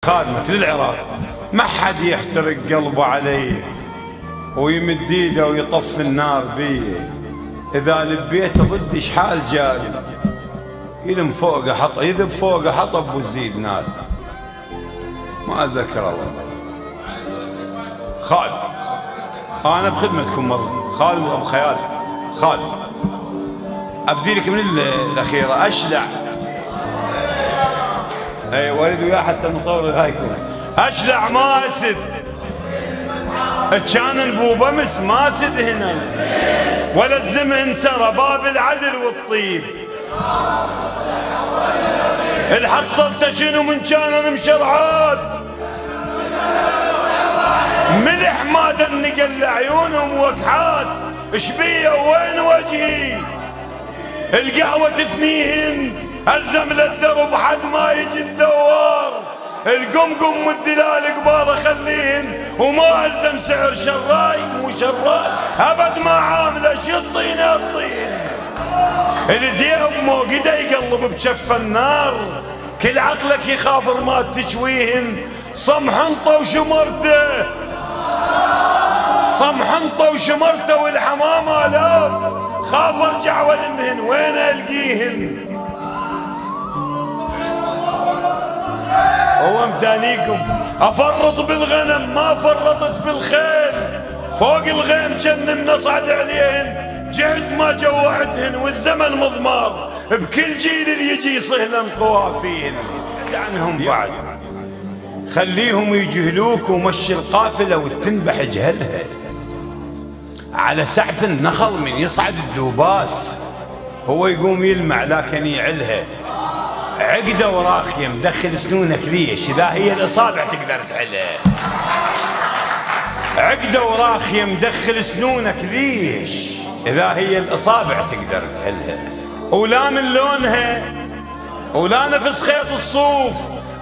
خادمك للعراق، ما حد يحترق قلبه علي ويمد ايده ويطفي النار بي. اذا لبيته ضدي شحال جاري، يلم فوقه حطب، يذب فوقه حطب وتزيد نار. ما اتذكر الله. خالد انا بخدمتكم مره. خالد ابو خيال. خالد ابدي لك من الاخيره. اشلع اي ولد وياه حتى المصور هايكم. اشلع ما اسد، كان البوب امس ما سد هنا، ولا الزمن سرى باب العدل والطيب. الحصلت شنو من كان انا مشرعات ملح ما دنقل عيونهم وكحات. اشبيه وين وجهي؟ القهوة تثنيهن الزم للدرب حد ما يجي الدوار. القمقم والدلال قباله خليهن وما الزم سعر شراي مو شراي ابد ما عامله شطين الطين. الديب موقده يقلب بشف النار، كل عقلك يخاف ما تشويهن. صمحنطه وشمرته، صمحنطه وشمرته والحمام الاف. خاف ارجع والمهن وين القيهن. هو متانيكم افرط بالغنم ما فرطت بالخيل. فوق الغيم جن النصعد عليهن، جعت ما جوعتهن والزمن مضمار. بكل جيل اللي يجي صهلا قوافين عنهم بعد. خليهم يجهلوك ومشي القافله وتنبح جهلها. على سعف النخل من يصعد الدوباس، هو يقوم يلمع لكن يعلها. عقده وراخيه مدخل سنونك ليش؟ اذا هي الاصابع تقدر تعلها. عقده وراخيه مدخل سنونك ليش؟ اذا هي الاصابع تقدر تعلها. ولا من لونها ولا نفس خيط الصوف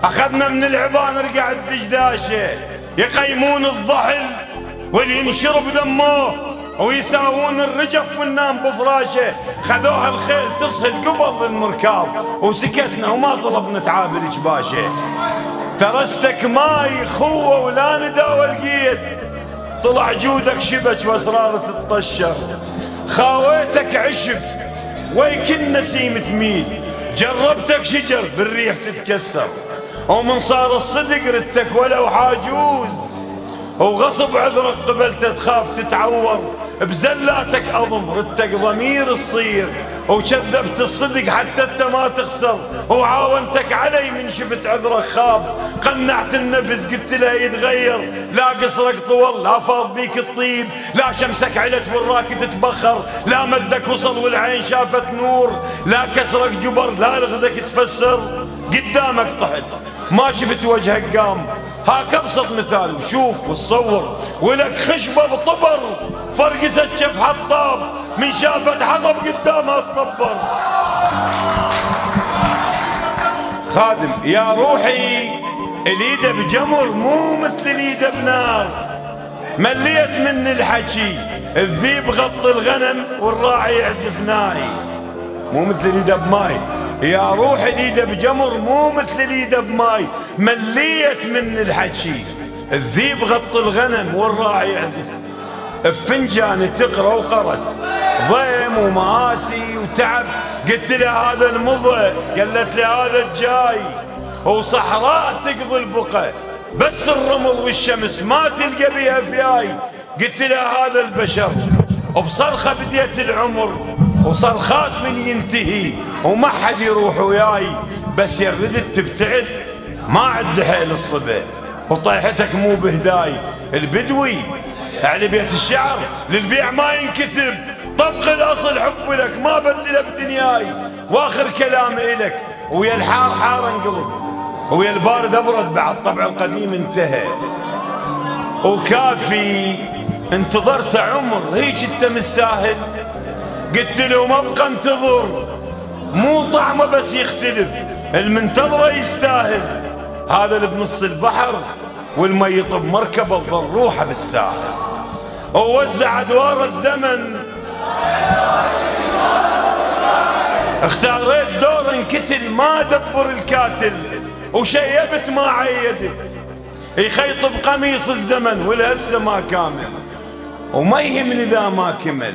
اخذنا من العبان رقع الدجداشه. يقيمون الضحل واللي ينشرب دمه ويساوون الرجف والنام بفراشه. خذوها الخيل تصهل قبل المركاب وسكتنا وما طلبنا تعابر جباشه. ترستك ماي خوه ولا ندى والقيت، طلع جودك شبك واسرار تتطشر. خاويتك عشب ويكن نسيم تميل، جربتك شجر بالريح تتكسر. ومن صار الصدق ردتك ولو حاجوز، وغصب عذرك قبلت تخاف تتعور. بزلاتك اضم ردتك ضمير الصير، وكذبت الصدق حتى انت ما تخسر. وعاونتك علي من شفت عذرك خاب، قنعت النفس قلت له يتغير. لا قصرك طول لا فاض بيك الطيب، لا شمسك علت وراك تتبخر. لا مدك وصل والعين شافت نور، لا كسرك جبر لا لغزك تفسر. قدامك طحت ما شفت وجهك قام، هاك ابسط مثال وشوف وتصور. ولك خشبه بطبر فرقست شف حطاب، من شافت حطب قدامها تطبر. خادم يا روحي اليده بجمر مو مثل اليده بنار. مليت من الحكي الذيب غط الغنم والراعي يعزف ناي، مو مثل اليده بماي. يا روحي اليده بجمر مو مثل اليده بماي. مليت من الحكي الذيب غط الغنم والراعي يعزف. بفنجان تقرا وقرت ضيم ومآسي وتعب. قلت له هذا المضى، قالت لي هذا الجاي. وصحراء تقضي البقى بس الرمل والشمس ما تلقى بيها فياي. قلت له هذا البشر وبصرخه بديت العمر، وصرخات من ينتهي وما حد يروح وياي. بس يا ردت تبتعد ما عد حيل الصبا، وطيحتك مو بهداي. البدوي على بيت الشعر للبيع ما ينكتب، طبق الاصل حب لك ما بدله بدنياي. واخر كلام الك ويا الحار حار انقلب، ويا البارد ابرد بعد طبع القديم انتهى. وكافي انتظرت عمر هيك انت مستاهل. قلت له ما ابقى انتظر، مو طعمه بس يختلف، المنتظره يستاهل. هذا اللي بنص البحر والمي يطب مركبه تظل روحه بالساحل. ووزع ادوار الزمن، اختاريت دور انكتل ما دبر الكاتل. وشيبت ما عيدت، يخيط بقميص الزمن والهسه ما كامل، وما يهمني اذا ما كمل،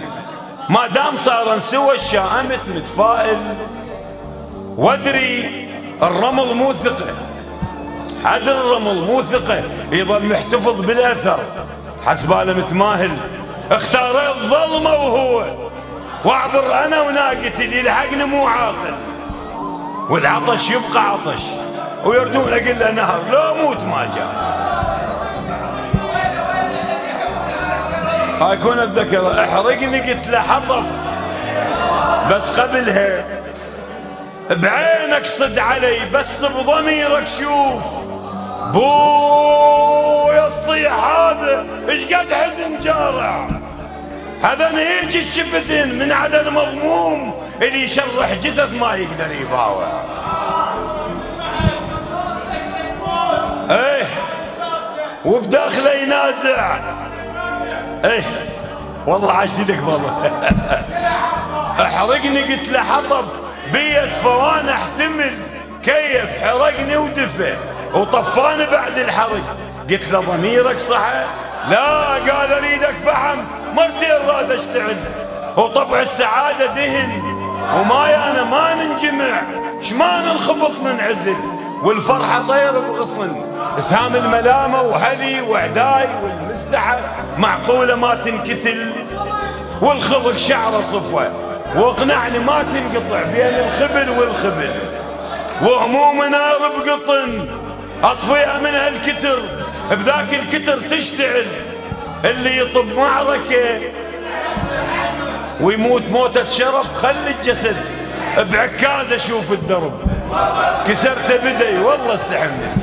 ما دام صار سوى الشائمت متفائل، وادري الرمل مو ثقه، عدل الرمل مو ثقه، يظل محتفظ بالاثر، حسباله متماهل، اختار الظلمه وهو، واعبر انا وناقتي اللي يلحقني مو عاقل، والعطش يبقى عطش، ويردون اقول له نهر لو موت ما جاء. هاي كون الذكر احرقني قلت له حطب، بس قبلها بعينك صد علي، بس بضميرك شوف بويا الصيح هذا ايش قد حزن جارع، هذا نهيج الشفتين من عدن مضموم، اللي يشرح جثث ما يقدر يباوع. ايه وبداخله ينازع، ايه والله عاشتك بابا. احرقني قلت له حطب بيت فوانا احتمل، كيف حرقني ودفى وطفاني بعد الحرق، قلت له ضميرك صحى؟ لا، قال اريدك فحم، مرتين راد اشتعل، وطبع السعادة ذهن، وماي انا ما ننجمع، شما ننخبط ننعزل، والفرحة طير بغصن، اسهام الملامة وهلي وعداي والمزدحة معقولة ما تنكتل، والخلق شعره صفوة، واقنعني ما تنقطع بين الخبل والخبل، وهموم نار بقطن اطفيها من هالكتر، بذاك الكتر تشتعل، اللي يطب معركة ويموت موتة شرف، خلي الجسد بعكاز اشوف الدرب، كسرت بدي والله استحمل.